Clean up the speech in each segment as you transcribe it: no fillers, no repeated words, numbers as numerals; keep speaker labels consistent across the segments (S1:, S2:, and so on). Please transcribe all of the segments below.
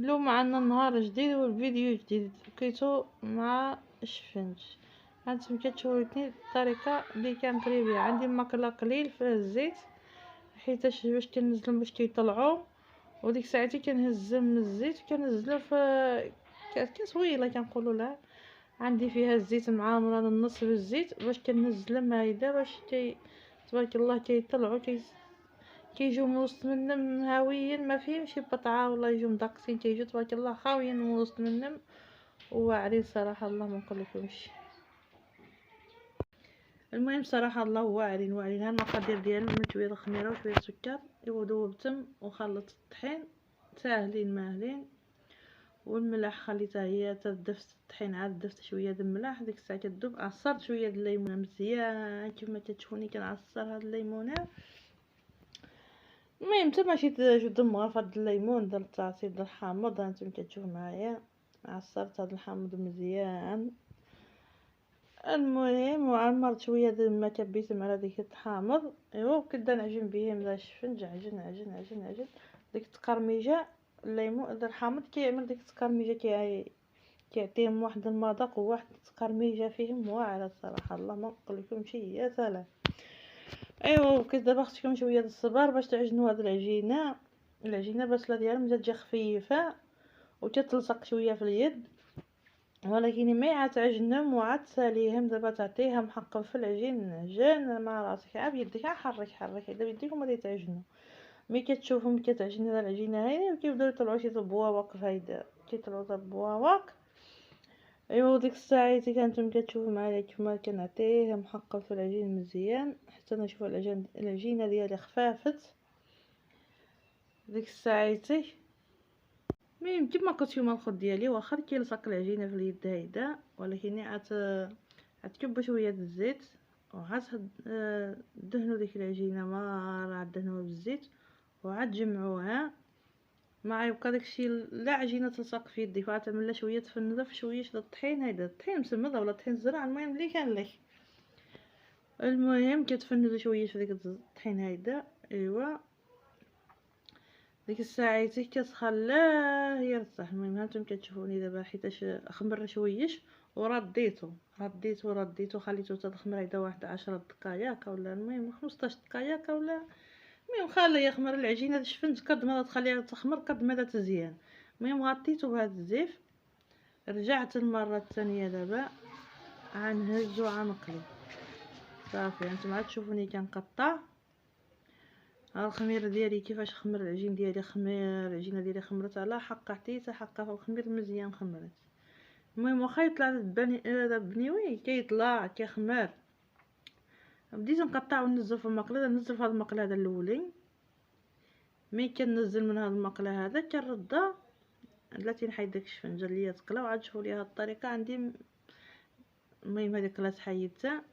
S1: اليوم عندنا نهار جديد والفيديو جديد لقيتو مع الشفنج. هانتم كتشوفوني الطريقه اللي كنطري بها. عندي ماكله قليل في الزيت حيتاش باش كنزلهم باش كيطلعوا، وديك ساعتي كنهزهم من الزيت كنزلو في كسويله كنقولوا لها. عندي فيها الزيت معامره النص بالزيت باش كنزلهم هايدا باش تبارك الله كيطلعوا كيجيو من وسط منهم هاويين، ما فيهمش بطعه ولا يجيو مدقسين، كيجيو تبارك الله خاويين من وسط منهم وواعرين صراحه الله ما نقولكمش. المهم صراحه الله واعرين ها المقادير ديالهم من شويه الخميره وشويه السكر ودوبتهم وخلطت الطحين ساهلين ماهلين، والملح خليتها هي تدفت الطحين عاد دفت شويه د الملح. ديك الساعه كدوب عصرت شويه د الليمونه مزيان كما كتشوفوني كنعصر هاد الليمونه. المهم حتى ماشي جود مغرفه د الليمون ديال التعصير ديال الحامض. هانتوما كتشوفوا معايا عصرت هاد الحامض مزيان. المهم وعمرت شويه د الماء كبيتهم على ديك الحامض ايوا كنبدا نعجن بهم ذا الشفنج. عجن عجن عجن عجن ديك التقرميجه الليمون ديال الحامض كيعمل ديك التقرميجه كيعطيهم واحد المذاق وواحد التقرميجه فيهم واعره الصراحه الله ما نقولكمش يا سلام. ايوا دابا خصكم شويه د الصبر باش تعجنوا هاد العجينه البسله ديالها تجي خفيفه وتتلصق شويه في اليد، ولكن ما عاد تعجنهم وعاد تساليهم. دابا تعطيها محقق في العجين عجن مع راسك عا بيدك حرك على بيديك وما تعجنوا. ملي كتشوفهم كتعجن هاد العجينه هاي كيبداو يطلعوا شي بواواق هيدا كيطلعوا بواواق. ايوا ديك الساعه كنتم كتشوفوا معايا كيفما كنعطيه محقق في العجين مزيان حتى نشوف العجينه ديالي خفافت. ديك الساعه المهم كيما قلت لكم الخط ديالي واخا كيلصق العجينه في اليد هيدا، ولكن عاد كب شويه د الزيت وعاد دهنوا ديك العجينه ما دهنوها بالزيت وعاد جمعوها ما يبقى داكشي لا عجينه تلصق في يديك وعتعمل شويه تفنده في شويه د الطحين. هيدا الطحين مسمض ولا طحين زرع المهم اللي كان لك. المهم كتفندوا شويه في ديك الطحين هيدا ايوا ديك الساعه كتخلاه يرتاح. المهم هانتوما كتشوفوني دابا حيتاش خمر شويش ورديته خليته تخمر هيدا واحد 10 دقائق ولا المهم 15 دقائق ولا المهم خليه يخمر العجينه الشفنج قد ما تخليها تخمر قد ما تزيان. المهم غطيته بهذا الزيف رجعت المره الثانيه دابا غنهز وغنقلب صافي. هانتوما عاد تشوفوني كنقطع الخميره ديالي كيفاش خمر العجين ديالي العجينه ديالي خمرت على حق حتى حقها في الخمير مزيان خمرت. المهم واخا يطلع بنيوي كيطلع كيخمر بديت نقطع وننزل في المقله. ننزل في هذا المقله هذا الاولين ملي كننزل من هذا المقله هذا كنردها بلاتي نحيد داك الشفنجه اللي هي تقلا وعاد تشوفوا لي هذه الطريقه عندي. المهم هذيك قلات حيدتها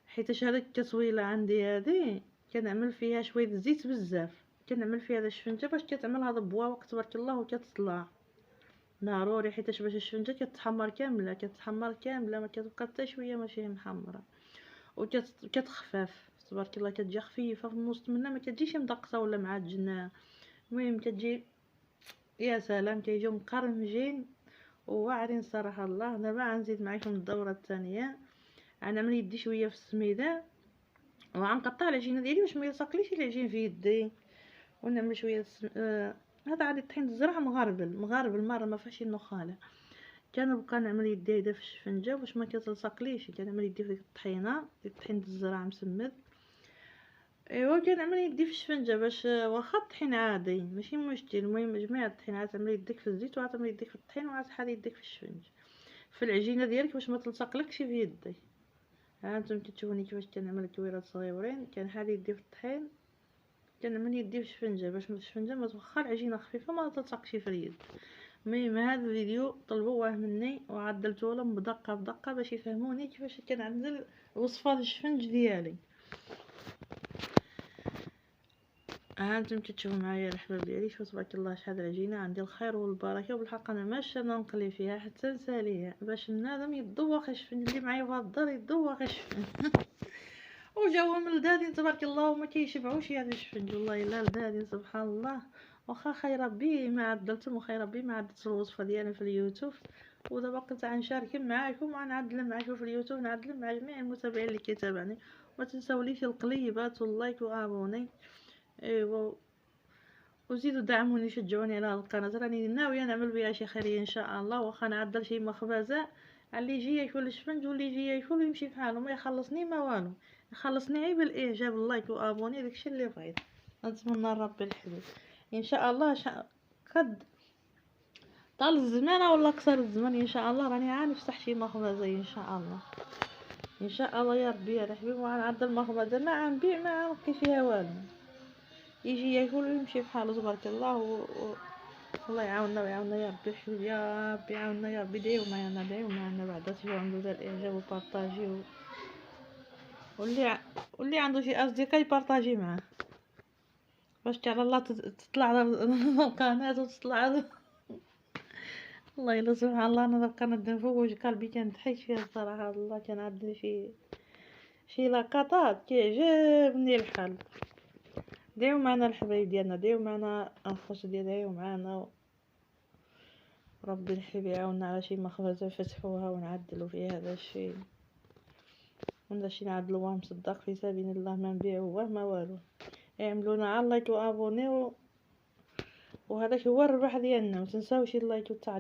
S1: حيتاش هذيك التسويله عندي هذه كنعمل فيها شويه الزيت بزاف. كنعمل فيها هذا الشفنجه باش كتعمل هذا بوا وقت تبارك الله وكتطلع ضروري حيتاش باش الشفنجه كتحمر كامله ما كتبقى حتى شويه ماشي محمره وكتخفاف تبارك الله كتجي خفيفه في النص منها ما كتجيش مدقسه ولا معجنه. المهم كتجي يا سلام كيجيو مقرمجين وواعرين صراحه الله. دابا غنزيد معكم الدوره الثانيه غنعمل يدي شويه في السميده وغنقطع العجينه ديالي باش ما يلصقليش العجين في يدي ونعمل شويه هذا عادي الطحين الزرع مغربل مره ما فيهاش النخاله. كنبقى نعمل يدي هيدا في الشفنجه باش ما كتلصقليش. كنعمل يدي في ديك الطحينه ديك الطحين الزرع مسمد ايوا كنعمل يدي في الشفنجه باش واخا الطحين عادي ماشي مشكل. المهم جميع الطحين عاد تعمل يديك في الزيت وعاد تعمل يديك في الطحين وعاد تحال يديك في الشفنج في العجينه ديالك باش ما تلصقلكش في يدي. ها انتم كتشوفوني كيفاش كنعمل كويرات صغيورين كنحال يدي في الطحين كنعمل يدي في الشفنجه باش الشفنجه ما واخا العجينه خفيفه ما تلصقش في اليد. المهم هذا الفيديو طلبوه مني وعدلته لهم بدقه باش يفهموني كيفاش كنعدل وصفات الشفنج ديالي. ها انتم كتشوفوا معايا الحباب ديالي شوف تبارك الله شحال العجينه عندي الخير والبركه وبالحق انا ماشي نقلي فيها حتى نساليها باش بنادم يذوق الشفنج اللي معايا في الدار يذوق الشفنج وجاهم لدادين تبارك الله وما كيشبعوش هذا الشفنج والله الا لدادين سبحان الله واخا خير ربي ما عدلتهم، وخير ربي ما عدلت الوصفه ديالي في اليوتيوب، ودابا كنت غنشارك معاكم وغنعدل معاكم في اليوتيوب، نعدل مع جميع المتابعين اللي كيتابعني. ما تنساوليش القليبات واللايك وابوني، ايوا، وزيدوا دعموني شجعوني على القناه، راني ناويه نعمل بها شي خيريه ان شاء الله. واخا نعدل شي مخبزه اللي يجي ياكل الشفنج واللي يجي ياكل ويمشي بحاله، ما يخلصني ما والو، يخلصني غير بالاعجاب اللايك وابوني، داكشي اللي بغيت. نتمنى ربي الحبيب ان شاء الله قد طال الزمان ولا قصر الزمان ان شاء الله راني غنفتح شي مخبزه ان شاء الله، ان شاء الله يا ربي يا الحبيب. وغنعدل المخبزه ما غنبيع ما غنبقي فيها والو، يجي ياكل ويمشي بحاله تبارك الله الله يعاوننا ويعاوننا يا ربي الحبيب، يا ربي يعاوننا يا ربي. دعيو معنا بعدا، تجيو عندو ذا الاعجاب وبارطاجيو، واللي عنده شي اصدقاء يبارطاجي معاه باش تعالى الله تطلع القناه وتطلع والله الا سبحان الله. انا نبقى نفوج قلبي كنضحك فيها الصراحه، الله كنعدل شي لقطات كيعجبني الحال. دعيو معنا الحبايب ديالنا، دعيو معنا الخوت ديالنا، دعيو معنا ربي الحبيب يعاوننا على شي مخبزه نفتحوها ونعدلوا فيها هذا الشيء، نعدلوها مصدق في سبيل الله، ما نبيعوه ما والو. اعملونا على لايك وابوني وهذاك هو الربح ديالنا. ما تنساوش اللايك والتعليق.